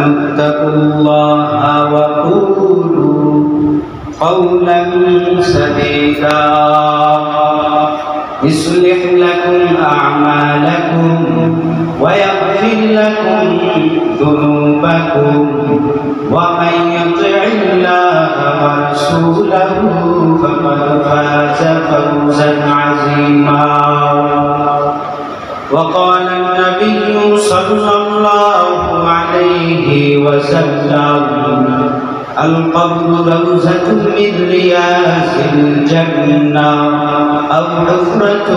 اتقوا الله وقولوا قولا سديدا يصلح لكم أعمالكم ويغفر لكم ذنوبكم ومن يطع الله ورسوله فقد فاز فوزا عظيما وقال النبي صلى الله عليه وسلم القبر روضة من رياض الجنة أو حفرة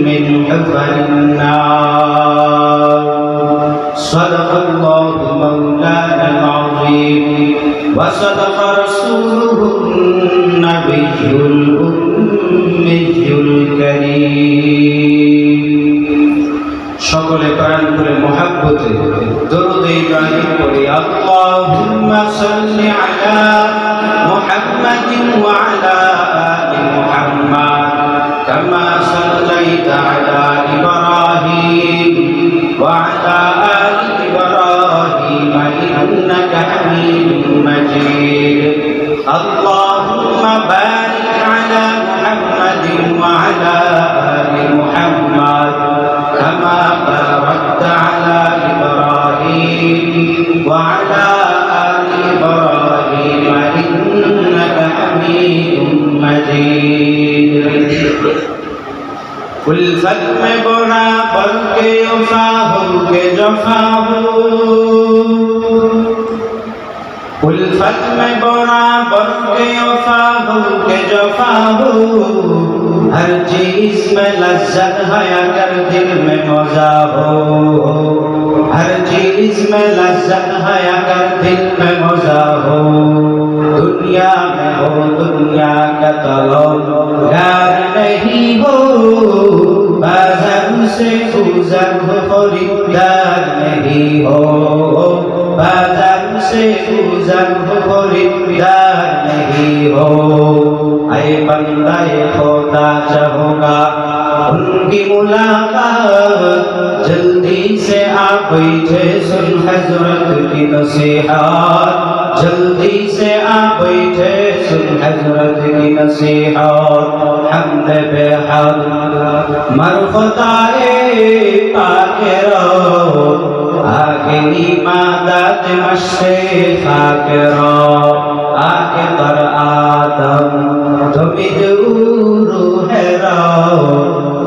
من حفر النار صدق الله مولانا العظيم وصدق رسوله النبي الأمي الكريم সকলে প্রাণ করে মহব্বতে দরুদ ইব্রাহিম পড়ি আল্লাহুম্মা সাল্লি আলা মুহাম্মাদিন ওয়া আলা আলি মুহাম্মাদ কামা সাল্লাইতা আলা ইব্রাহিম ওয়া আলা আলি ইব্রাহিম ইন্নাকা হামিদুম মাজিদ আল্লাহুম্মা বারিক আলা মুহাম্মাদিন ওয়া আলা আলি মুহাম্মাদ كما باركت على إبراهيم وعلى آل إبراهيم إنك حميد مجيد उल्फत में बड़ा पल के वफा हो के जफा हो उल्फत में बड़ा पल के वफा हो के जफा हो हर चीज में लज्जत है अगर दिल में मजा हो हर चीज में लज्जत है अगर दिल में मजा हो दुनिया में हो दुनिया का तलबगार नहीं हो बाजार से गुजर हो खरीदार नहीं हो बाजार से गुजर हो खरीदार नहीं हो ऐ बंदा खुदा चाहूँगा उनकी मुलाकात जल्दी से आप बैठे सुन हजरत की नसीहत जल्दी से आप बैठे सुन हजरत की नसीहत हमद बेहद मरफताए पाके रहो आगे इमादत मशे खाके रहो आगे कर आदम তুমি দুরু হেরাও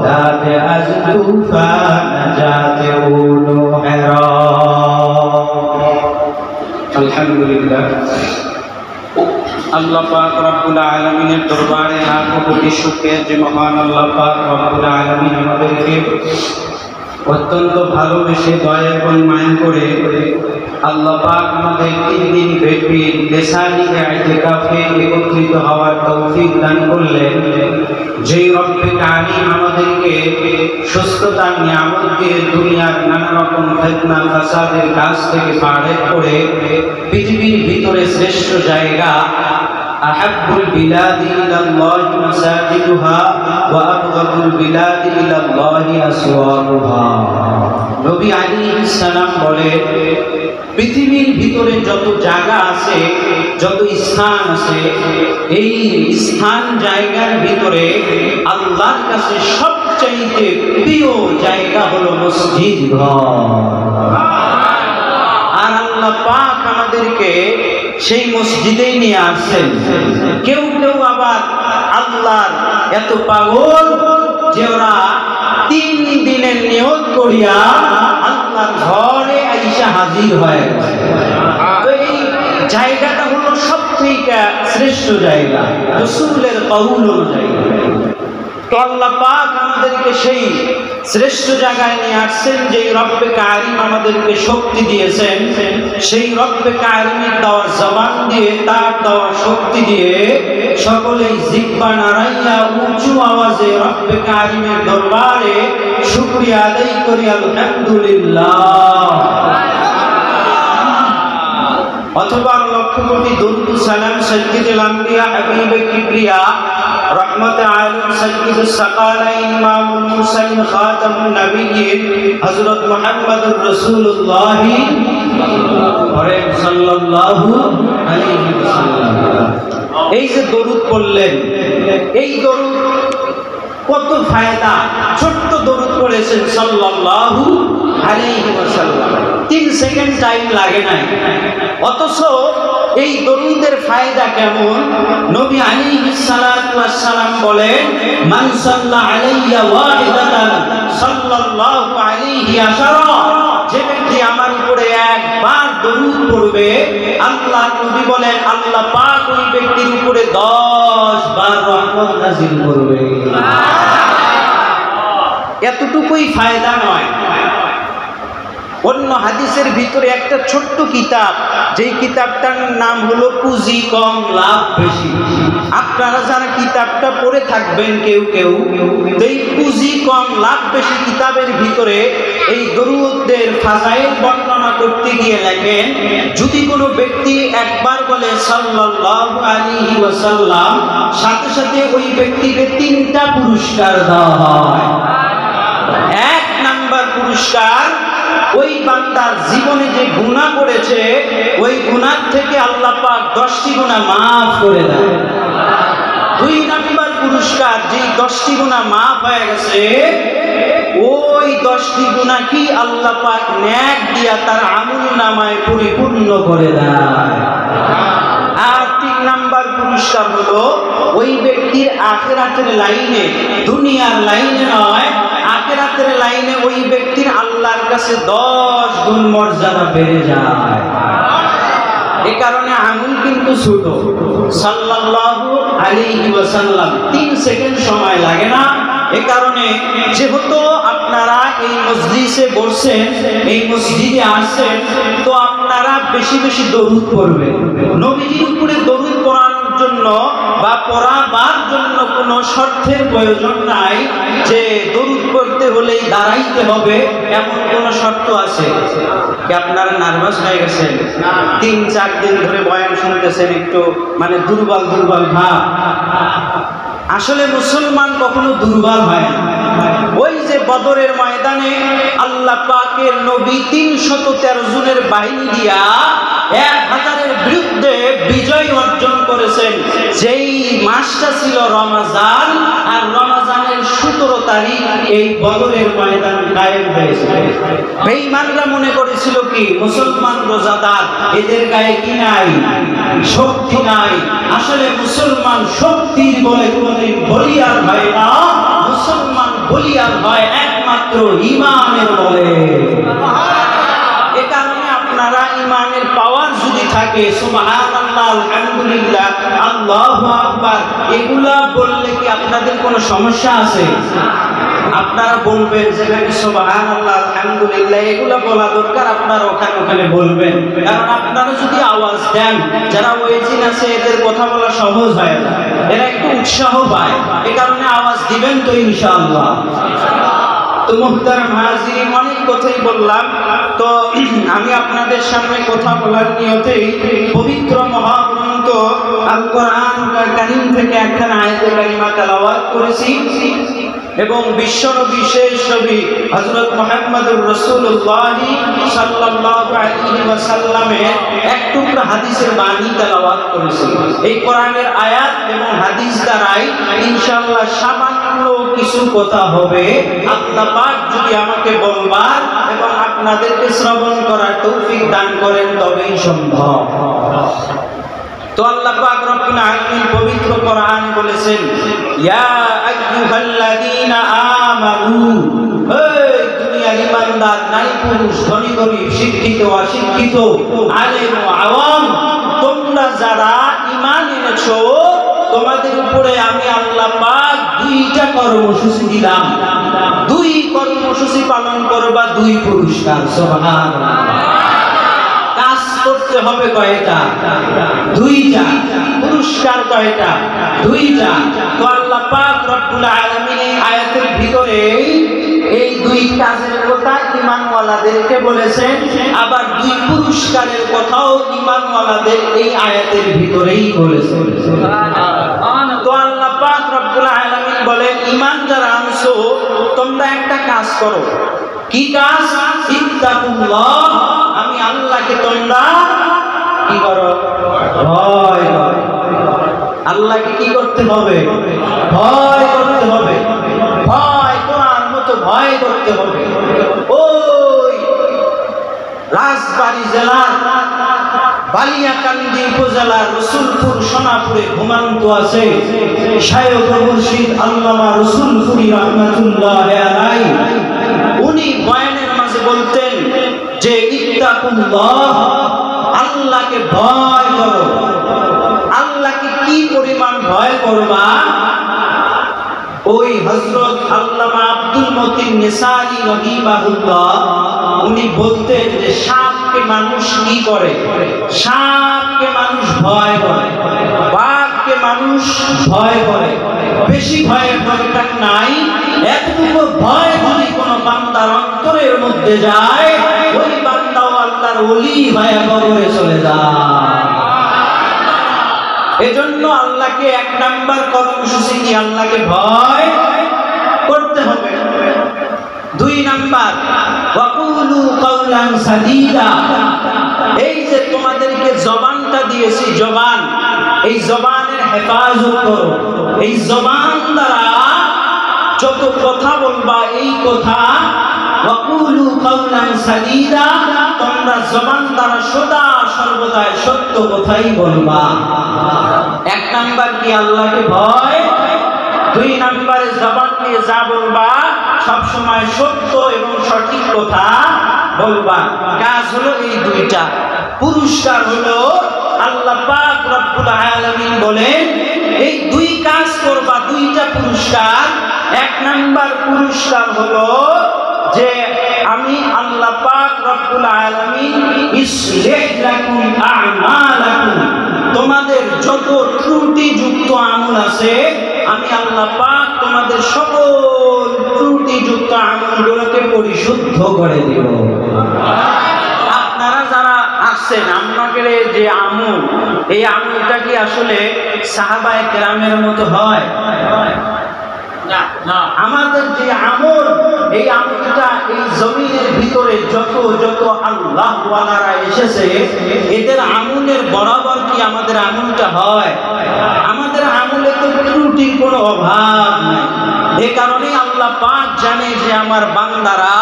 দাতে আজ তুফান যাতে উনো হেরাও আলহামদুলিল্লাহ আল্লাহ পাক রব্বুল আলামিনের দরবারে লাখো কোটি শুকরিয়া যে মহান আল্লাহ পাক রব্বুল আলামিন আমাদেরকে অত্যন্ত ভালোবেসে দয়া এবং মায়া করে আল্লাহ পাক আমাদের 3 দিন ব্যাপী লিসানি ইতিকাফে একত্রিত হওয়ার তৌফিক দান করলেন যে রব্বে কারীম আমাদেরকে সুস্থতা নিয়ামত দিয়ে দুনিয়ার নানা রকম ফিতনা ফাসাদের কাজ থেকে পার করে পৃথিবীর ভিতরে শ্রেষ্ঠ জায়গা আহাব্বুল বিলাদি ইলাল্লাহি মাসাজিদুহা ওয়া আবগাদুল বিলাদি ইলাল্লাহি আসওয়াকুহা নবী আলাইহিস সালাম বলে পৃথিবীর ভিতরে যত জায়গা আছে যত স্থান আছে এই স্থান জায়গার ভিতরে আল্লাহর কাছে সবচেয়ে প্রিয় জায়গা হলো মসজিদ ঘর আর আল্লাহ পাক আমাদেরকে সেই মসজিদেই নিয়ে আসছেন কেউ কেউ আবার আল্লাহর এত পাগল যে ওরা 3 দিনের নিয়ত করিয়া আল্লাহর ঘরে আইসা হাজির হয় তো এই জায়গাটা হলো সবথেকে শ্রেষ্ঠ জায়গা রাসূলের কওল অনুযায়ী তো আল্লাহ পাক আমাদেরকে সেই শ্রেষ্ঠ জায়গায় নিয়ে আসছেন যে রব্বে কারীম আমাদেরকে শক্তি দিয়েছেন সেই রব্বে কারীমের দেওয়া জবান দিয়ে তার দেওয়া শক্তি দিয়ে সকলেই জিহ্বা নাড়াইয়া উঁচু আওয়াজে রব্বে কারীমের দরবারে শুকরিয়া আদায় করি আলহামদুলিল্লাহ অথবা লক্ষ কোটি দুরূদ সালাম সাইয়্যিদুল আম্বিয়া হাবিবে কিবরিয়া रहमत आलम सय्यद सकालैन इमामुल मुरसलीन खातमुन नबिय्यिन हजरत मुहम्मदुर रसूलुल्लाह সাল্লাল্লাহু আলাইহি ওয়াসাল্লাম। এই যে দরুদ পড়লেন, এই দরুদ কত ফায়দা। ছোট্ট দরুদ পড়েছেন সাল্লাল্লাহু আলাইহি ওয়াসাল্লাম, 3 সেকেন্ড টাইম লাগে নাই। অথচ এই দরুদের ফায়দা কেমন? নবী আলাইহিস সালাতু ওয়াস সালাম বলেন, মান সাল্লা আলাইয়া ওয়াহিদাতান সাল্লাল্লাহু আলাইহি আশারা, যে ব্যক্তি আমার উপরে একবার দরুদ পড়বে, আল্লাহ নবী বলেন আল্লাহ পাক ওই ব্যক্তির উপরে 10 বার রহমত নাযিল করবে। এতটুকুই ফায়দা নয়। অন্য হাদিসের ভিতরে একটা ছোট্ট কিতাব, যেই কিতাবটার নাম হলো পুঁজি কম লাভ বেশি। আপনারা যারা কিতাবটা পড়ে থাকবেন কেউ কেউ, এই পুঁজি কম লাভ বেশি কিতাবের ভিতরে এই দরুদের ফাজাইল বর্ণনা করতে গিয়ে লেখেন, যদি কোনো ব্যক্তি একবার বলে সাল্লাল্লাহু আলাইহি ওয়াসাল্লাম, সাথে সাথে ওই ব্যক্তিকে 3টা পুরস্কার দেওয়া হয়। 1 নাম্বার পুরস্কার, ওই বান্দার জীবনে যে গুনাহ করেছে ওই গুনাহ থেকে আল্লাহ পাক 10টি গুনাহ মাফ করে দেয়। 2 নাম্বার পুরস্কার, যে 10টি গুনাহ মাফ হয়ে গেছে ওই 10টি গুনাহ কি আল্লাহ পাক নেক দিয়া তার আমলনামায় পরিপূর্ণ করে দেয়। আর 3 নাম্বার পুরস্কার হলো ওই ব্যক্তির আখিরাতের লাইনে, দুনিয়ার লাইনে নয়, আখিরাতের লাইনে ওই ব্যক্তির আল্লাহর কাছে 10 গুণ মর্যাদা বেড়ে যায়। এই কারণে আমল কিন্তু ছোট। সাল্লাল্লাহু আলাইহি ওয়াসাল্লাম 3 সেকেন্ড সময় লাগে না। এই কারণে যেহেতু আপনারা এই মসজিদে বসছেন, এই মসজিদে আসছেন, তো আপনারা বেশি বেশি দরুদ পড়বেন। নবীজির উপরে দরুদ পড়ানোর জন্য বা পড়াবার জন্য কোনো শর্তের প্রয়োজন নাই যে দরুদ পড়তে হলেই দাঁড়াইতে হবে, এমন কোনো শর্ত আছে কি? আপনারা নার্ভাস হয়ে গেছেন, 3-4 দিন ধরে বয়ান শুনতেছেন, একটু মানে দুর্বল দুর্বল ভাব। আসলে মুসলমান কখনো দুর্বল হয় না। ওই যে বদরের ময়দানে আল্লাহ পাকের নবী 313 জনের বাহিনী দিয়া 1000-এর বিরুদ্ধে বিজয় অর্জন করেছেন। যেই মাসটা ছিল রমজান, আর রমজানের 17 তারিখ এই বদরের ময়দান কায়েম হয়েছিল। বেঈমানরা মনে করেছিল কি মুসলমান রোজাদার, এদের গায়ে কি নাই? শক্তি নাই। আসলে মুসলমান শক্তির বলে কোনদিন বলিয়ান হয় না, মুসলমান বলিয়ান হয় একমাত্র ঈমানের বলে। এ কারণে আপনারা ঈমানের পাওয়ার যদি থাকে, সুবহানাল্লাহ, আলহামদুলিল্লাহ, আল্লাহু আকবার, এগুলা বললে কি আপনাদের কোনো সমস্যা আছে? আপনারা বলবেন যেখানে সুবহানাল্লাহ, আলহামদুলিল্লাহ এগুলা বলা দরকার, আপনারা ওখানে ওখানে বলবেন। কারণ আপনারা যদি আওয়াজ দেন, যারা ওয়াজিন আছে এদের কথা বলা সহজ হয় না, এরা একটু উৎসাহ পায়। এই কারণে আওয়াজ দিবেন তো ইনশাআল্লাহ। তো মুহতারাম হাজিরিন, অনেক কথাই বললাম। তো আমি আপনাদের সামনে কথা বলার নিয়তেই পবিত্র মহাগ্রন্থ আল কোরআন কারীম থেকে একখানা আয়াতে কারিমা তেলাওয়াত করেছি এবং বিশ্বনবী শেষ নবী হযরত মুহাম্মদুর রাসূলুল্লাহ সাল্লাল্লাহু আলাইহি ওয়াসাল্লামের এক টুকরা হাদিসের বাণী তেলাওয়াত করেছি। এই কোরআনের আয়াত এবং হাদিস দ্বারাই ইনশাআল্লাহ সামান্য কিছু কথা হবে। আল্লাহ পাক যদি আমাকে বলবার এবং আপনাদেরকে শ্রবণ করার তৌফিক দান করেন তবেই সম্ভব। তো আল্লাহ পাক রব্বুল আলামিন পবিত্র কোরআনে বলেছেন, ইয়া আইয়ুহাল্লাযীনা আমানু, এই দুনিয়ার ঈমানদার নারী পুরুষ, ধনী গরীব, শিক্ষিত অশিক্ষিত, আলেম ও আওয়াম, তোমরা যারা ঈমান এনেছো, তোমাদের উপরে আমি আল্লাহ পাক 2টা কর্মসূচি দিলাম। 2 কর্মসূচি পালন করবা, 2 পুরস্কার। সুবহানাল্লাহ। কাজ করতে হবে কয়টা? 2টা। পুরস্কার কয়টা? 2টা। তো আল্লাহ পাক রব্বুল আলামিন এই আয়াতের ভিতরে এই 2 কাজের কথা ঈমানওয়ালাদেরকে বলেছেন, আবার 2 পুরস্কারের কথাও ঈমানওয়ালাদের এই আয়াতের ভিতরেই বলেছেন। তো আল্লাহ পাক রব্বুল আলামিন বলেন, ঈমান যারা আনছো তোমরা একটা কাজ করো। কি কাজ? ইত্তাকুল্লাহ, আমি আল্লাহকে তোমরা কি করো? ভয় করো। আল্লাহকে কি করতে হবে? ভয় করতে হবে। ভয় করার মতো ভয় করতে হবে। ওই রাজবাড়ী জেলার বালিয়াকান্দি উপজেলার রসুলপুর সোনাপুরে ঘুমান্ত আছে শায়খ মুর্শিদ আল্লামা রসুলপুরি রাহমাতুল্লাহ আলাইহি। উনি বয়ানের মাঝে বলতেন যে ইত্তাকুল্লাহ, আল্লাহকে ভয় করো। আল্লাহকে কি পরিমাণ ভয় করবা? ওই হযরত আল্লামা আব্দুল মতিন নিসাই রাহিমাহুল্লাহ উনি বলতেন যে সাপকে মানুষ কি করে? সাপকে মানুষ ভয় করে, বাঘকে মানুষ ভয় করে। বেশি ভয়ের দরকার নাই, এতটুকু ভয় যদি কোনো বান্দার অন্তরের মধ্যে যায়, ওই বান্দাও আল্লাহর ওলি হয়ে কবরে চলে যায়। এজন্য আল্লাহকে এক নাম্বার কর্মসূচি কি? আল্লাহকে ভয় করতে হবে। দুই নাম্বার ওয়াকুলু কাওলান সাদীদা। এই যে তোমাদেরকে জবানটা দিয়েছি, জবান, এই জবানের হেফাজত করো। এই জবান দ্বারা যত কথা বলবা, এই কথা ওয়াকুলু কাওলান সাদীদা, তোমরা জবান দ্বারা সদা সর্বদা সত্য কথাই বলবা। এক নাম্বার কি? আল্লাহকে ভয়। দুই নাম্বারে জবান দিয়ে যা বলবা সব সময় সত্য এবং সঠিক কথা বলবা। কাজ হলো এই দুইটা। পুরস্কার হলো আল্লাহ পাক রব্বুল আলামিন বলেন এই দুই কাজ করবা, দুইটা পুরস্কার। এক নাম্বার পুরস্কার হলো যে আমি আল্লাহ পাক রব্বুল আলামিন ইসলিহ লাকুম আ'মালাকুম, তোমাদের যত ত্রুটিযুক্ত আমল আছে আমি আল্লাহ পাক তোমাদের সকল ত্রুটিযুক্ত আমলগুলোকে পরিশুদ্ধ করে দেব। আপনারা যারা আসছেন, আপনাদের যে আমল, এই আমলটা কি আসলে সাহাবায়ে কেরামের মতো হয়? না। আমাদের যে আমল, এই আমলটা এই জমিনের ভিতরে যত যত আল্লাহ ওয়ালারা এসেছে, এদের আমলের বরাবর কি আমাদের আমলটা হয়? আমাদের আমলে তো ত্রুটির কোনো অভাব নাই। এই কারণে আল্লাহ পাক জানে যে আমার বান্দারা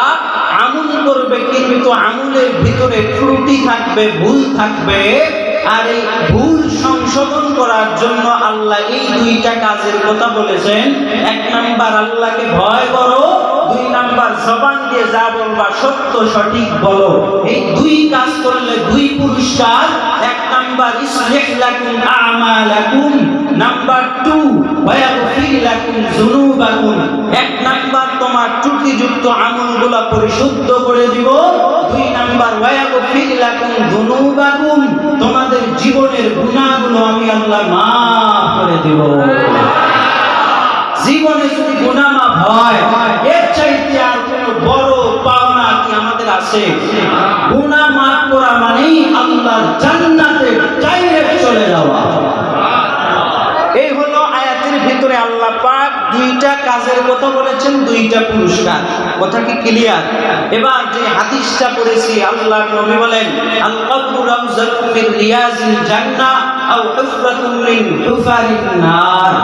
আমল করবে, কিন্তু আমলের ভিতরে ত্রুটি থাকবে, ভুল থাকবে। আর এই ভুল সংশোধন করার জন্য আল্লাহ এই দুইটা কাজের কথা বলেছেন। এক নাম্বার আল্লাহকে ভয় করো, দুই নাম্বার জবান দিয়ে যা বলবা সত্য সঠিক বলো। এই দুই কাজ করলে দুই পুরস্কার। এক নাম্বার ইসলিহ লাকুম আ'মালাকুম, নাম্বার 2 ওয়াগফির লাকুম যুনুবাকুম। এক নাম্বার তোমার ত্রুটিযুক্ত আমলগুলো পরিশুদ্ধ করে দিব। দুই নাম্বার ওয়াগফির লাকুম যুনুবাকুম, তোমাদের জীবনের গুনাহগুলো আমি আল্লাহ মাফ করে দেব। জীবনে যদি গুনাহ মাফ হয়, এর চাইতে আর কোনো বড় পাওনা কি আমাদের আছে? গুনাহ মাফ করা মানেই আল্লাহর জান্নাতে ডাইরেক্ট চলে যাওয়া। এই হলো আয়াতের ভিতরে আল্লাহ পাক দুইটা কাজের কথা বলেছেন, দুইটা পুরস্কার। কথা কি ক্লিয়ার? এবার যে হাদিসটা পড়েছি, আল্লাহর নবী বলেন আল কবরু রাউযাতুম মিন রিয়াজিল জান্নাহ আও হুফরাতুম মিন হুফারিন নার।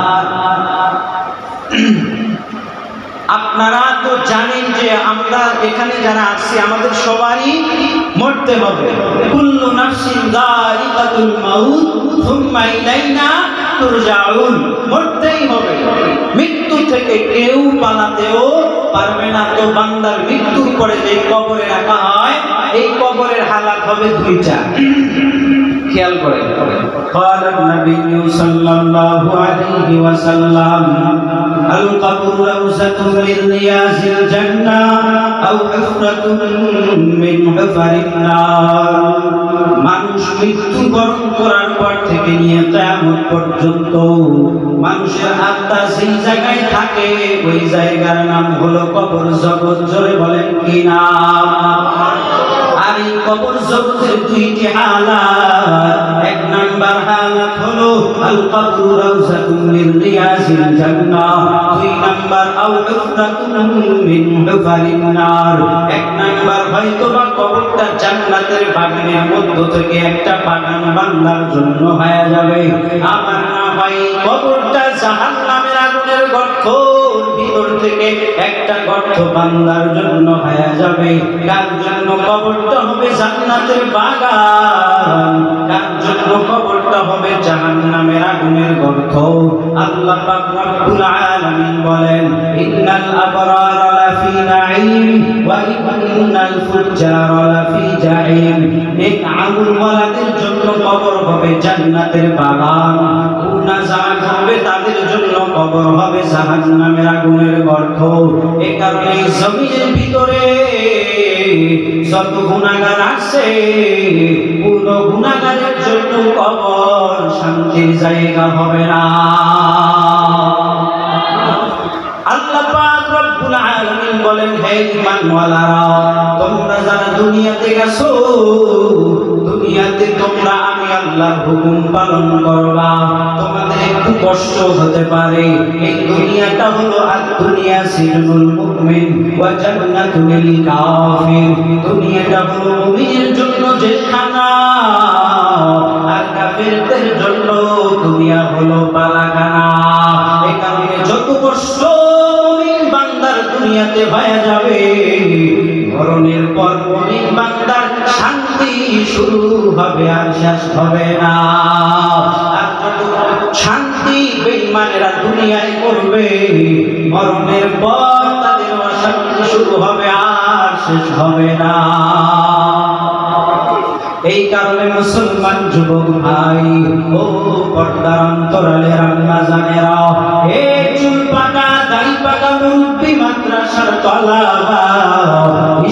আপনারা তো জানেন যে আমরা এখানে যারা আছি আমাদের সবারই মরতে হবে। কুল্লু নাফসিন যায়িকাতুল মাউত সুম্মা ইলাইনা তুরজাউন। মরতেই হবে। মৃত্যু থেকে কেউ পালাতেও পারবে না। তো বান্দার মৃত্যুর পরে যে কবরে রাখা হয়, এই কবরের হালাত হবে দুইটা। খেয়াল করেন। قال النبي صلى الله عليه وسلم القبر روضة من رياض الجنة أو حفرة من حفر النار। মানুষ মৃত্যুবরণ করার পর থেকে নিয়ে কিয়ামত পর্যন্ত মানুষের আত্মা যেই জায়গায় থাকে ওই জায়গার নাম হলো কবর জগৎ। জোরে বলেন কি নাম? আর এই কবর জগতের দুইটি হালাত। এক নাম্বার হালাত হলো আল কবরু রাউযাতুন মিন রিয়াজিল জান্নাহ, দুই নাম্বার আও হুফরাতুন মিন হুফারিন নার। এক নাম্বার হয়তোবা কবরটা জান্নাতের বাগানের মধ্য থেকে একটা বাগান বান্দার জন্য হয়ে যাবে, আমার না হয় কবরটা জাহান্নামের আগুনের গর্তের ভিতর থেকে একটা গর্ত বান্দার জন্য হয়ে যাবে। কার জন্য কবরটা হবে জান্নাতের বাগান, কার জন্য কবরটা হবে জাহান্নামের আগুনের গর্ত। আল্লাহ পাক রব্বুল আলামিন বলেন, ইন্নাল আবরারা লাফি নাঈম ওয়া ইন্নাল ফুজ্জারা লাফি জাহিম। নেক আমলওয়ালাদের জন্য কবর হবে জান্নাতের বাগান, গুনাহগার হবে তাদের জন্য কবর হবে জাহান্নামের আগুনের গর্ত। এই কারণে জমিনের ভিতরে যত গুনাহগার আছে, কোন গুনাহগারের জন্য কবর শান্তির জায়গা হবে না। আল্লাহ পাক রব্বুল আলামিন বলেন, হে ঈমানওয়ালারা, তোমরা যারা দুনিয়াতে গেছো, দুনিয়াতে তোমরা আমি আল্লাহর হুকুম পালন করবা। তোমাদের একটু কষ্ট হতে পারে, এই দুনিয়াটা হলো দুনিয়া সিজনুল মুমিন ওয়া জান্নাতুল লিল কাফির। দুনিয়াটা হলো মুমিনের জন্য জেলখানা, আর কাফিরদের জন্য দুনিয়া হলো পালাখানা। এই কারণে যত কষ্ট মুমিন বান্দার দুনিয়াতে হয়ে যাবে, মরণের পর মুমিন বান্দার শান্তি শুরু হবে আর শেষ হবে না। আর যত শান্তি বেঈমানেরা দুনিয়ায় করবে, মরণের পর তাদের অশান্তি শুরু হবে আর শেষ হবে না। এই কারণে মুসলমান যুবক ভাই ও পর্দার অন্তরালের আম্মা জানেরা, হে চুল পাকা দাড়ি পাকা মুরব্বি মাদ্রাসার তলাবা,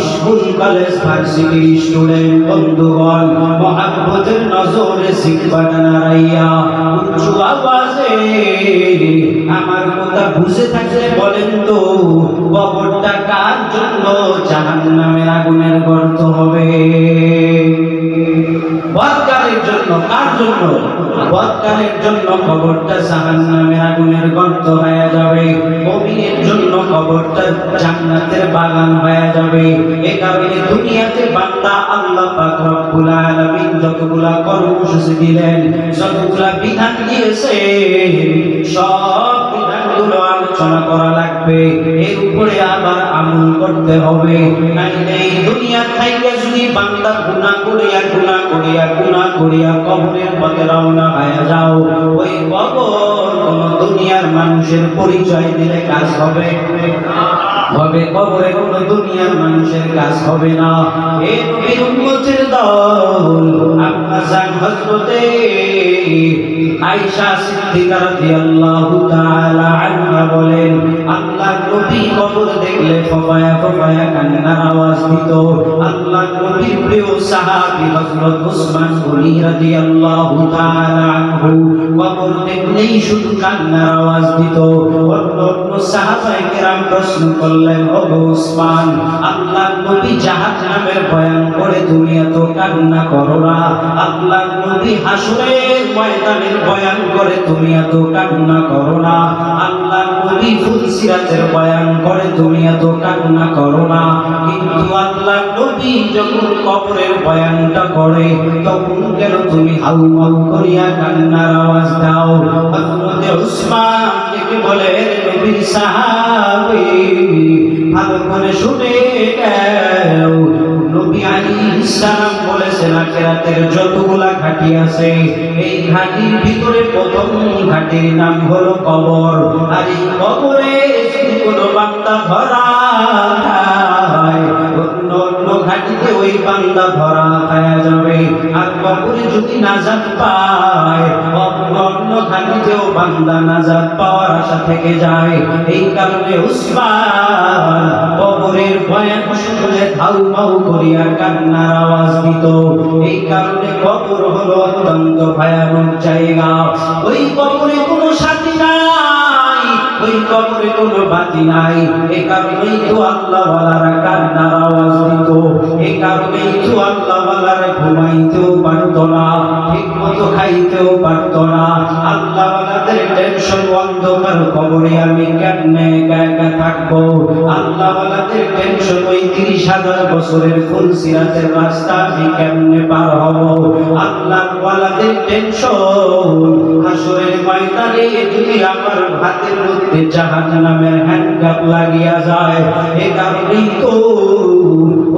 স্কুল কলেজ ভার্সিটির স্টুডেন্ট বন্ধুগণ, মহব্বতের নজরে সিকবাটা নাড়াইয়া উঁচু আওয়াজে আমার কথা বুঝে থাকলে বলেন তো, কবরটা কার জন্য জাহান্নামের আগুনের গর্ত হবে? বদকারের জন্য। কার জন্য? বদকারের জন্য কবরটা জাহান্নামের আগুনের গর্ত হয়ে যাবে, মুমিনের জন্য কবরটা জান্নাতের বাগান হয়ে যাবে। এই কারণে দুনিয়াতে বান্দা আল্লাহ পাক রব্বুল আলামিন যতগুলা কর্মসূচি দিলেন, যতগুলা বিধান দিয়েছে, সব বিধানগুলো আলোচনা করা লাগবে, এর উপরে আবার আমল করতে হবে। নাইলে এই দুনিয়া থেকে যদি বান্দা গুনাহ করিয়া কবরের পথে রওনা হয়ে যাও, ওই কবর কোন দুনিয়ার মানুষের পরিচয় দিলে কাজ হবে? কবরে কোন দুনিয়ার মানুষের কাজ হবে না। এই নবীর উম্মতের দল আপনার জান হযরতে আয়েশা সিদ্দিকা রাদিয়াল্লাহু তাআলা আনহা বলেন, আল্লাহর নবী কবর দেখলে ফফায়া কান্নার আওয়াজ দিত। আল্লাহর নবীর প্রিয় সাহাবী হযরত উসমান গনি রাদিয়াল্লাহু তাআলা আনহু কবর দেখলেই শুধু কান্নার আওয়াজ দিত। অন্য সাহাবায়ে কেরাম প্রশ্ন করলেন, ও উসমান, আল্লাহর নবী জাহান্নামের বয়ান করে তুমি এত কান্না করো না, আল্লাহর নবী হাসরের ময়দানের বয়ান করে তুমি এত কান্না করো না, আল্লাহর নবী ফুলসিরাতের বয়ান করে তুমি এত কান্না করো না, কিন্তু আল্লাহর নবী যখন কবরের বয়ানটা করে তখন কেন তুমি হাউমাউ করিয়া কান্নার আওয়াজ দাও? হযরত উসমান ডেকে বলে, নবীর সাহাবী ভালো করে শুনে নাও, নবী আলাইহিস সালাম বলেছেন আখিরাতের যতগুলা ঘাটি আছে, এই ঘাটির ভিতরে প্রথম ঘাটির নাম হলো কবর। আর এই কবরে যদি কোনো বান্দা ধরা খায়, অন্য ঘাটিতে ওই বান্দা ধরা খায়া যাবে। আর কবরে যদি নাজাত পায়, অন্য ঘাটিতেও বান্দা নাজাত পাওয়ার আশা থেকে যায়। এই কারণে উসমান কবরের বয়ান শুনলে ধাউমাউ করিয়া কান্নার আওয়াজ দিত। এই কারণে কবর হলো অত্যন্ত ভয়ানক জায়গা। ওই কবরে কোনো সাথী নাই, ওই কবরে কোনো বাতি নাই। এই কারণেই তো আল্লাহ ওয়ালারা কান্নার আওয়াজ দিত, এই কারণেই তো আল্লাহ ওয়ালারা ঘুমাইতেও পারত না, ঠিক মতো খাইতেও পারত না। আল্লাহ ওয়ালাদের টেনশন, অন্ধকার কবরে আমি কেমনে একা একা থাকবো। আল্লাহ ওয়ালাদের টেনশন, ওই 30,000 বছরের ফুলসিরাতের রাস্তা আমি কেমনে পার হব। আল্লাহ ওয়ালাদের টেনশন, হাসরের ময়দানে যদি আমার হাতের মধ্যে জাহান্নামের হ্যান্ডকাপ লাগিয়া যায়। এ কারণেই তো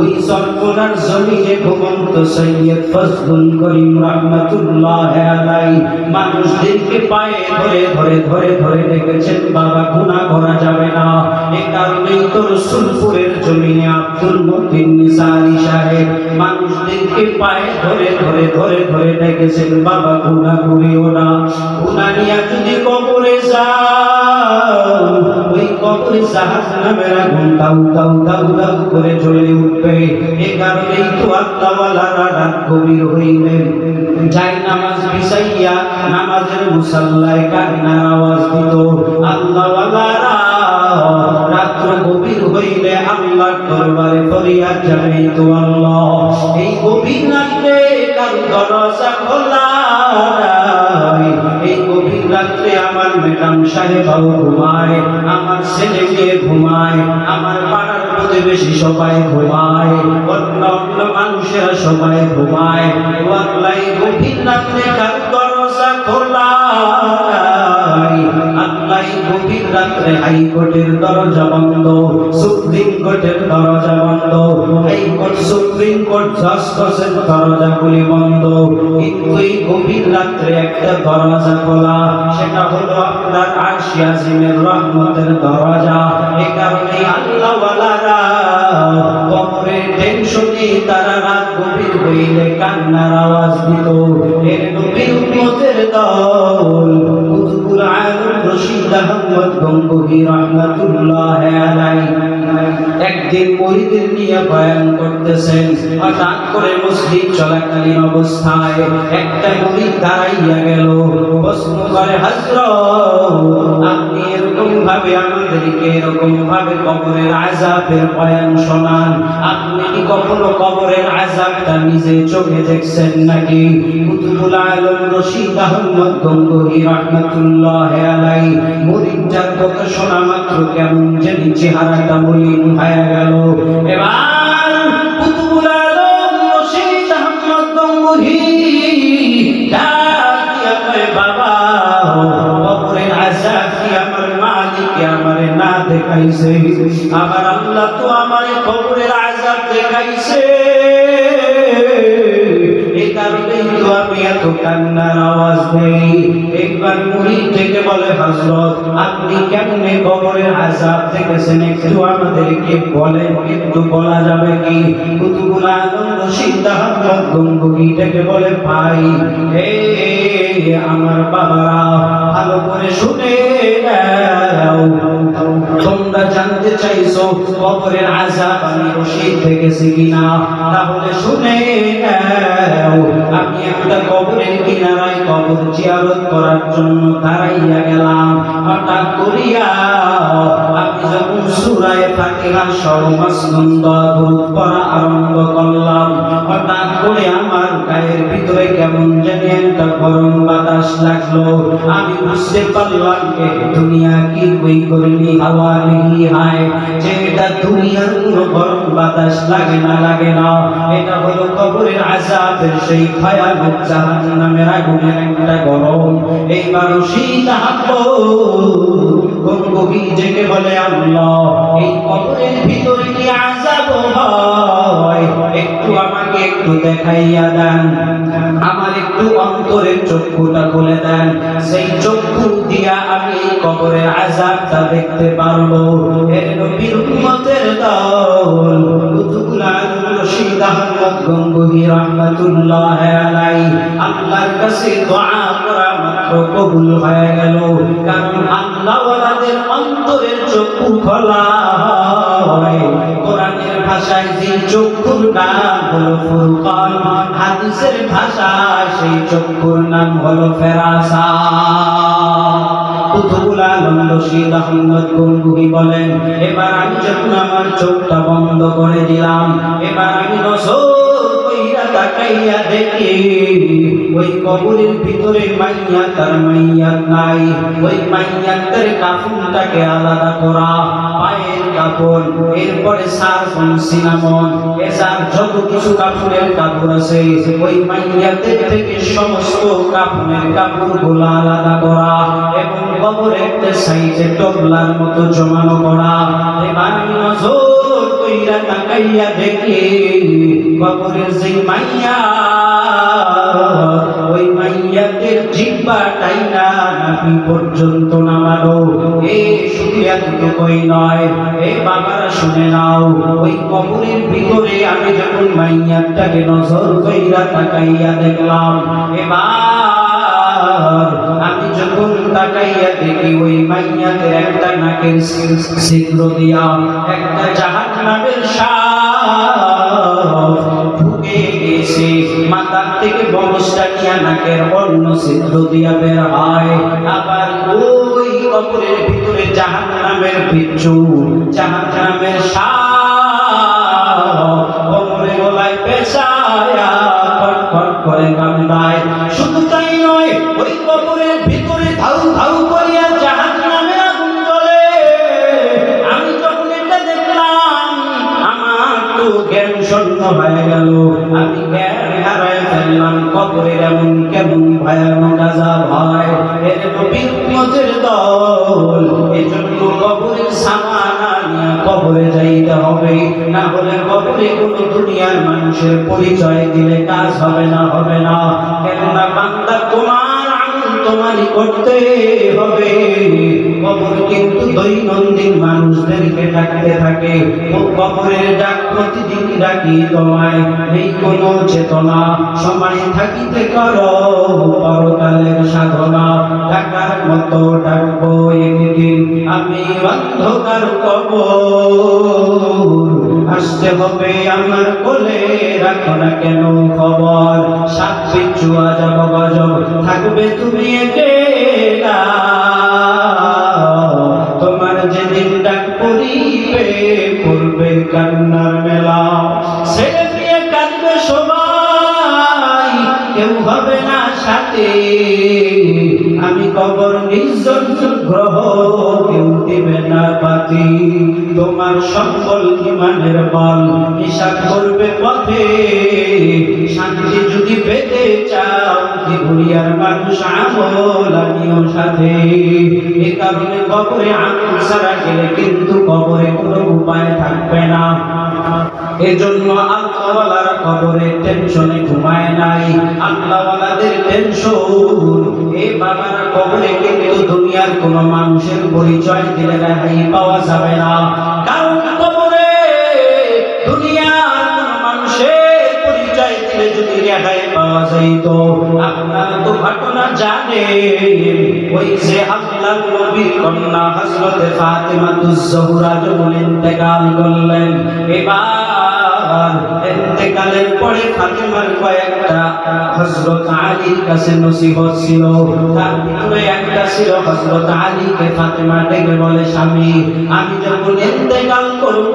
ওই সরকার জমিনে ঘুমন্ত সৈয়দ ফজলুল করিম রাহমাতুল্লাহ আলাইহি মানুষদেরকে পায়ে ধরে ধরে ধরে ধরে ডেকেছেন, বাবা গুনাহ করা যাবে না। এ কারণেই তো রসুলপুরের জমিনে আব্দুল মতিন নিসারী সাহেব মানুষদেরকে পায়ে ধরে ধরে ধরে ধরে ডেকেছেন, বাবা গুনাহ করিও না। গুনাহ নিয়ে যদি কবরে যাও, ওই কবরে জাহান্নামের আগুন দাউ দাউ দাউ দাউ করে জ্বলে উঠবে। এ কারণেই তো আল্লাহ ওয়ালারা রাত গভীর হইলে যাই নামাজ বিছাইয়া নামাজের মুসাল্লায় কান্নার আওয়াজ দিত। আল্লাহ ওয়ালারা রাত্র গভীর হইলে আল্লাহর দরবারে ফরিয়াদ জানাইত, আল্লাহ এই গভীর রাত্রে কার দরজা খোলা নাই। এই গভীর রাত্রে আমার ম্যাডাম সাহেবাও ঘুমায়, আমার ছেলে মেয়ে ঘুমায়, আমার পাড়ার প্রতিবেশী সবাই ঘুমায়, অন্য অন্য মানুষেরা সবাই ঘুমায়। আল্লাহ গভীর রাত্রে কার দরজা খোলা নাই। আল্লাহ গভীর রাত্রে হাইকোর্টের দরজা বন্ধ, সুপ্রিম কোর্টের দরজা বন্ধ, হাইকোর্ট সুপ্রিম কোর্ট জাস্টিসের দরজাগুলি বন্ধ, কিন্তু এই গভীর রাত্রে একটা দরজা খোলা, সেটা হলো আপনার আরশে আজিমের রহমতের দরজা। এই কারণে আল্লাহ ওয়ালারা কবরের টেনশনে তারা রাত গভীর হইলে কান্নার আওয়াজ দিত। এর নবীর উম্মতের দল কুতুবুল আলম রশিদ আহমদ গঙ্গোহী রাহমাতুল্লাহ আলাইহি একদিন মুরিদদের নিয়ে বয়ান করতেছেন। হঠাৎ করে মসজিদ চলাকালীন অবস্থায় একটা মুরিদ দাঁড়াইয়া গেল, প্রশ্ন করে, হযরত আপনি এরকম ভাবে আমাদেরকে এরকম ভাবে কবরের আযাবের বয়ান শোনান, আপনি কি কখনো কবরের আযাবটা নিজে চোখে দেখছেন নাকি? কুতুবুল আলম রশিদ আহমদ গঙ্গোহী রাহমাতুল্লাহ আলাইহি মুরিদটার কথা শোনা মাত্র কেমন জানি চেহারাটা মলিন হয়ে গেল। এবার কুতুবুল আলম রশিদ আহমদ গঙ্গোহী ডাক দিয়া কয়, বাবা কবরের আযাব কি আমার মালিক আমারে না দেখাইছে? আবার আল্লাহ তো আমারে কবরের আযাব দেখাইছে। এই কারণেই তো আমি এত কান্নার আওয়াজ দেই। একবার মুরিদ থেকে বলে, হযরত আপনি কেমনে কবরের আযাব দেখেছেন একটু আমাদেরকে বলেন, একটু বলা যাবে কি? কুতুবুল আলম রশিদ আহমদ গঙ্গোহী থেকে বলে, ভাই আমার বাবারা ভালো করে শুনে নাও, তোমরা জানতে চাইছো কবরের আযাব আমি রশিদ দেখেছি কিনা, তাহলে শুনে নাও। আমি একটা কবরের কিনারায় কবর জিয়ারত করার জন্য দাঁড়াইয়া গেলাম। হঠাৎ করিয়া আমি যখন সূরা ফাতিহা সহ মাসনুন দরুদ পড়া আরম্ভ করলাম, হঠাৎ করে আমার গায়ের ভিতরে কেমন জানি একটা গরম বাতাস লাগলো। আমি বুঝতে পারলাম দুনিয়া কি কই করিনি হাওয়া নেই হায়, যে এটা দুনিয়ার কোনো গরম বাতাস লাগে না এটা হলো কবরের আযাবের সেই ভয়ানক জাহান্নামের আগুনের একটা গরম। এইবার রশিদ আহমদ গঙ্গোহী জেগে বলে, আল্লাহ এই কবরের ভিতরে কি আযাব হয় একটু আমাকে একটু দেখাইয়া দেন, আমার একটু অন্তরের চক্ষুটা খুলে দেন, সেই চক্ষু দিয়া আমি এই কবরের আযাবটা দেখতে পারবো। এর নবীর উম্মতের দল কুতুবুল আলম রশিদ আহমদ গঙ্গোহী রাহমাতুল্লাহ আলাইহি আল্লাহর কাছে দোয়া করা মাত্র কবুল হয়ে গেল, কারণ আল্লাহ ওয়ালাদের অন্তরের চক্ষু খোলা হয়। কোরআনের ভাষায় যে চক্ষুর নাম হলো ফুরকান, হাদিসের ভাষায় সেই চক্ষুর নাম হলো ফেরাসা। কুতুবুল আলম আলম রশিদ আহমদ গঙ্গুহি বলেন, এবার আমি যখন আমার চোখটা বন্ধ করে দিলাম, এবার আমি নজর কইরা তাকাইয়া দেখি ওই কবরের ভিতরে মাইয়া তার মাইয়াত নাই। ওই মাইয়াতের কাফনটাকে আলাদা করা, পায়ের কাপড়, এরপরে সারফন সিনামন, এসার যত কিছু কাপড়ের কাপড় আছে ওই মাইয়াতের থেকে সমস্ত কাপড়ের কাপড়গুলো আলাদা করা এবং কবরে একটা সাইজে টবলার মতো জমানো করা। এবার নজর কইরা তাকাইয়া দেখি কবরের যে মাইয়া, ওই মাইয়াতের জিহ্বাটাই না নাভি পর্যন্ত নামানো। শুধু এতটুকুই নয়, বাবারা শুনে নাও, ওই কবরের ভিতরে আমি যখন মাইয়াতটাকে নজর কইরা তাকাইয়া দেখলাম, এবার আমি যখন তাকাইয়া দেখি ওই মাইয়াতের একটা নাকের ছিদ্র দিয়া একটা জাহান্নামের সাপ ঢুকে গেছে, মাথার থেকে বংশটা নিয়ে নাকের অন্য ছিদ্র দিয়া বের হয়। আবার ওই কবরের ভিতরে জাহান্নামের বিচ্ছু, জাহান্নামের সাপ কবরে গলায় পেঁচায়া কটকট করে কান্দায়। শুধু তাই নয়, ওই কবরের ভিতরে ধাউ ধাউ করিয়া জাহান্নামের আগুন জ্বলে। আমি যখন এটা দেখলাম আমার তো জ্ঞান শূন্য হয়ে গেল, আমি জ্ঞান হারায় ফেললাম। কবরের এমন কেমন ভয়ানক আযাব হয়, এর নবীর উম্মতের দল। এজন্য কবরের সামানা নিয়ে কবরে যাইতে হবে, না হলে কবরে কোনো দুনিয়ার মানুষের পরিচয় দিলে কাজ হবে না, হবে না। কেননা বান্দা তোমার আমল তোমারই করতে হবে। কবর কিন্তু দৈনন্দিন মানুষদেরকে ডাকতে থাকে, ও কবরের ডাক প্রতিদিন ডাকি তোমায়। এই কোনো চেতনা সময় থাকিতে করো পরকালের সাধনা, ডাকার মতো ডাকবো একদিন আমি অন্ধকার কবর। আসতে হবে আমার কোলে, রাখো না কেন খবর। সাত বিচ্ছু আজব গজব থাকবে তুমি একেলা, তোমার যেদিন ডাক পড়িবে পড়বে কান্নার মেলা। ছেলে দিয়ে কাঁদবে সবাই, কেউ হবে না সাথে। আমি কবর নির্জন গ্রহ, কেউ দিবে না পাতি। তোমার সকল ইমানের বল হিসাব করবে পথে। শান্তি যদি পেতে চাও দুনিয়ার মানুষ আমল আনিও সাথে। এ কারণে কবরে আমল ছাড়া গেলে কিন্তু কবরে কোনো উপায় থাকবে না। এজন্য আল্লাহওয়ালারা কবরে টেনশনে ঘুমায় নাই। আল্লাহওয়ালাদের টেনশন, এ বাবারা কবরে কিন্তু দুনিয়ার কোন মানুষের পরিচয় দিলে রেহাই পাওয়া যাবে না। কারণ কবরে দুনিয়ার কোন মানুষের পরিচয় দিলে যদি রেহাই পাওয়া যাইত, আপনারা তো ঘটনা জানেন। ওই যে আল্লাহর নবীর কন্যা হযরত ফাতেমাতুজ জোহরা যখন ইন্তেকাল করলেন, এবার ইন্তেকালের পরে ফাতেমার কয়েকটা হযরত আলীর কাছে নসিহত ছিল। তার ভিতরে একটা ছিল হযরত আলীকে ফাতেমা ডেকে বলে, স্বামী আমি যখন ইন্তেকাল করব,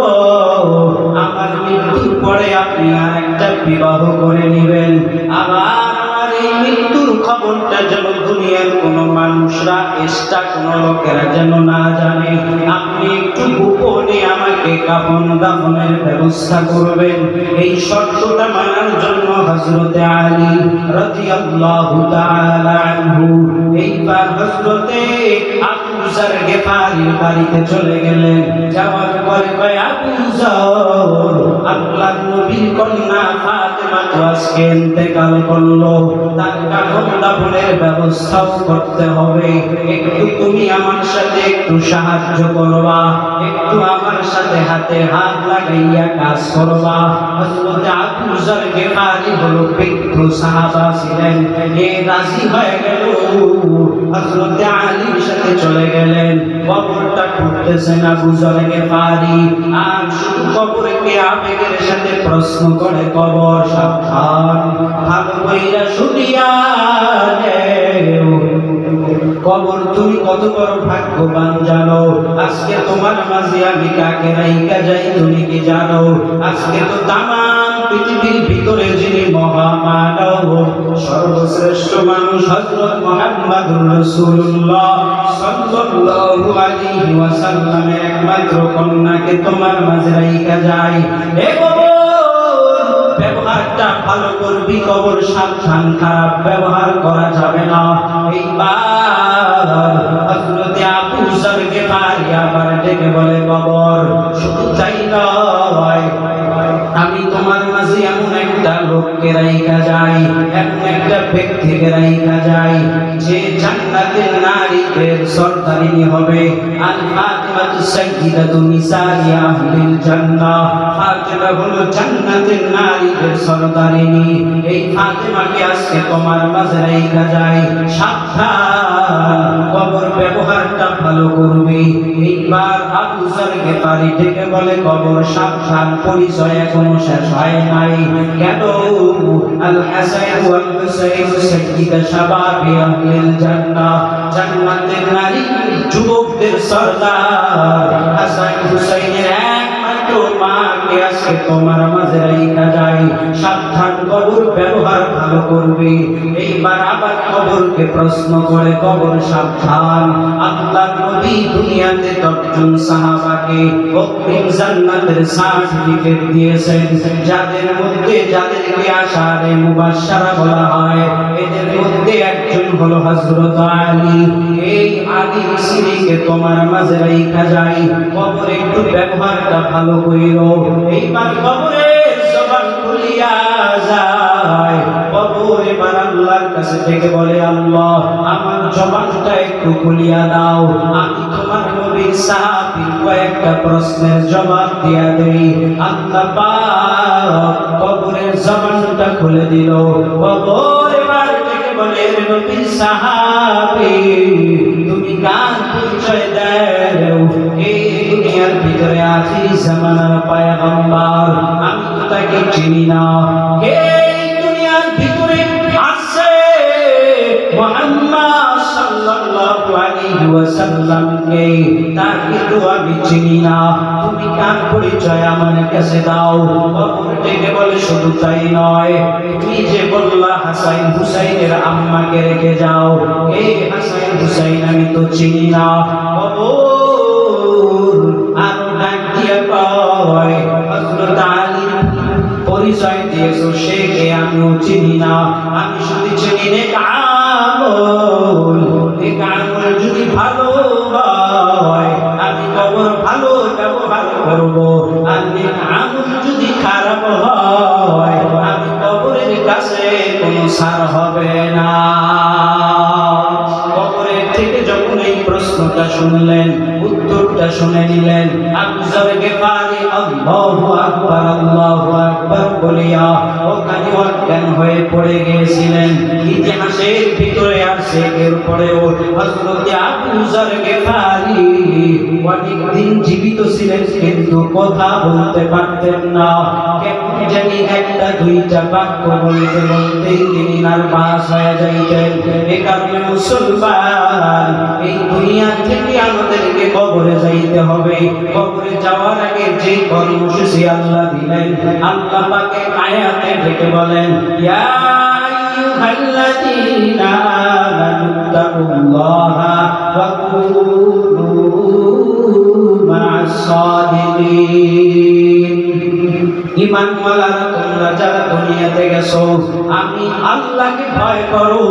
আমার মৃত্যুর পরে আপনি আরেকটা বিবাহ করে নেবেন। আবার আমার এই মৃত্যুর খবরটা যেন দুনিয়ার কোনো মানুষরা, এক্সট্রা কোনো লোকেরা যেন না জানে। আপনি একটু গোপনে আমাকে কাফন দাফনের ব্যবস্থা করবেন। এই শর্তটা মানার জন্য হযরতে আলী রাদিয়াল্লাহু তাআলা আনহু এইবার হযরতে আবু যর গিফারির বাড়িতে চলে গেলেন। যাওয়ার পরে কয়, আবু যর, আল্লাহর নবীর কন্যা ফাতেমা তো আজকে ইন্তেকাল করলো, তার কাফন দাফনের ব্যবস্থাও করতে হবে। একটু তুমি আমার সাথে একটু সাহায্য করবা, একটু আমার সাথে হাতে হাত লাগাইয়া কাজ করবা। হযরতে আবু যর গিফারি হলো বৃদ্ধ সাহাবা ছিলেন, এ রাজি হয়ে গেল। হযরতে আলীর সাথে চলে গেলেন। কবরটা খুঁড়তেছেন আবু যর গিফারি, আর শুধু কবরকে আবেগের সাথে প্রশ্ন করে, কবর সাবধান, ভালো কইরা শুনিয়া নেও, কবর তুমি কত বড় ভাগ্যবান জানো? আজকে তোমার মাঝে আমি কাকে রাইখা যাই তুমি কি জানো? আজকে তো তামাম পৃথিবীর ভিতরে যিনি মহামানব সর্বশ্রেষ্ঠ মানুষ হযরত মুহাম্মদুর রাসূলুল্লাহ সাল্লাল্লাহু আলাইহি ওয়াসাল্লামের একমাত্র কন্যাকে তোমার মাঝে রাইখা যায়। এ কবর ব্যবহারটা ভালো করবি, কবর সাবধান, খারাপ ব্যবহার করা যাবে না। এইবার হযরত আবু যর গিফারি আবার ডেকে বলে, কবর শুধু তাই নয়, আমি তোমার মাঝে এমন একটা লোককে রাইখা যাই, এমন একটা ব্যক্তিকে রাইখা যাই যে জান্নাতের নারীদের সরদারিনী হবে। আল ফাতিমাতু সাইয়্যিদাতু নিসাই আহলিল জান্নাহ। ফাতিমা হলো জান্নাতের নারীদের সরদারিনী। এই ফাতিমাকে আজকে তোমার মাঝে রাইখা যাই, সাবধান, কবর ব্যবহারটা ভালো করবি। এইবার আবু যর গিফারি থেকে বলে, কবর সাবধান, পরিচয় এখনো শেষ হয় নাই। কেন? আল হাসান ওয়াল হুসাইন সাইয়্যিদা শাবাবি আহলিল জান্নাহ, জান্নাতের নারী যুবকদের সরদার হাসান হুসাইনের একমাত্র মাকে আজকে তোমার মাঝে রাইখা যাই, সাবধান, কবর ব্যবহার ভালো করবে। এইবার আবার কবরকে প্রশ্ন করে, কবর সাবধান। আল্লাহর নবী দুনিয়াতে 10 জন সাহাবাকে অগ্রিম জান্নাতের সার্টিফিকেট দিয়েছেন, যাদের মধ্যে যাদেরকে আশারে মুবাশশারা বলা হয়, এদের মধ্যে একজন হলো হযরত আলী। এই আলী সিরিকে তোমার মাঝে রাইখা যাই, কবর একটু ব্যবহারটা ভালো কইরো। এইবার কবরের জবান খুলিয়া যায়, কবর এবার আল্লাহর কাছে থেকে বলে, আল্লাহ আমার জবানটা একটু খুলিয়া দাও, আমি তোমার নবীর সাহাবীর কয়েকটা প্রশ্নের জবাব দিয়া দেই। আল্লাহ পাক কবরের জবানটা খুলে দিল। কবর এবার থেকে বলে, নবীর সাহাবী তুমি কার পরিচয় দাও? এই দুনিয়ার ভিতরে আখির জামানার পয়গম্বর, আমি তো তাকে চিনি না। এই দুনিয়ার ভিতরে আছে মুহাম্মদ সাল্লাল্লাহু আলাইহি ওয়াসাল্লামকে, তাকে তো আমি চিনি না। তুমি কার পরিচয় আমার কাছে দাও। কবর থেকে বলে, শুধু তাই নয়, তুমি যে বললা হাসান হুসাইনের আম্মাকে রেখে যাও, এই হাসান হুসাইন আমি তো চিনি না। কবর আরো ডাক দিয়া কয়, হযরত আলীর পরিচয় দিয়েছো, সে কে আমিও চিনি না। আমি শুধু চিনি নেক আমল, নেক আমল যদি ভালো হয় আমি কবর ভালো ব্যবহার করব, আর নেক আমল যদি খারাপ হয় আমি কবরের কাছে কোনো ছাড় হবে না। কবরের থেকে যখন এই প্রশ্নটা শুনলেন, উত্তরটা শুনে নিলেন, আবু যর গিফারি আল্লাহু আকবার বলিয়া ওখানে অজ্ঞান হয়ে পড়ে গিয়েছিলেন। ইতিহাসের ভিতরে আসে এরপরেও হযরত আবু যর গিফারি অনেক দিন জীবিত ছিলেন, কিন্তু কথা বলতে পারতেন না। কেমন জানি একটা দুইটা বাক্য বলতে বলতেই তিনি নার্ভাস হয়ে যাইতেন। এ কারণে মুসলমান, এই দুনিয়া থেকে আমাদেরকে কবরে যাইতে হবে। কবরে যাওয়ার আগে যে কর্মসূচি আল্লাহ দিলেন, আল্লাহ পাকে আয়াতে ডেকে বলেন, ইয়া আইয়ুহাল্লাযীনা আমানু তাকুল্লাহা ওয়া কুনু মা'আস সাদিকিন। ঈমানওয়ালারা তোমরা যারা দুনিয়াতে গেছো, আমি আল্লাহকে ভয় করো,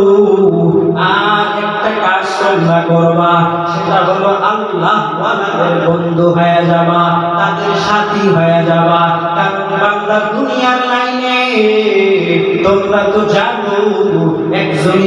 আর একটা কাজ তোমরা করবা, সেটা হলো আল্লাহওয়ালাদের বন্ধু হয়ে যাবা, তাদের সাথী হয়ে যাবা। কারণ বান্দা দুনিয়ার লাইনে তোমরা তো জানো